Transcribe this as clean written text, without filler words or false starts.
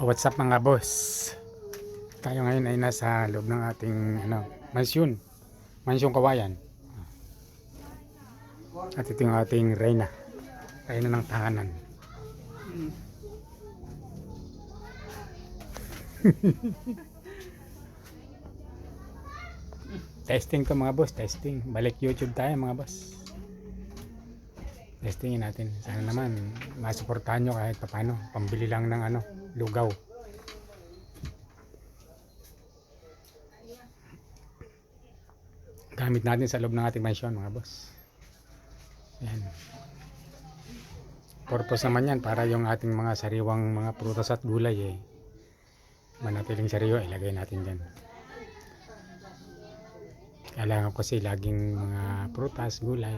What's up mga boss? Tayo ngayon ay nasa loob ng ating mansyon. Mansyong Kawayan. At ito yung ating Reyna. Reyna ng tahanan. Testing to mga boss, testing. Balik YouTube tayo mga boss. Testingin natin. Sana naman masuportahan nyo kahit paano. Pambili lang ng lugaw. Gamit natin sa loob ng ating mansyon mga boss. Yan. Purpose naman yan para yung ating mga sariwang mga prutas at gulay manatiling sariwa, ilagay natin dyan. Kailangan kasi laging mga prutas, gulay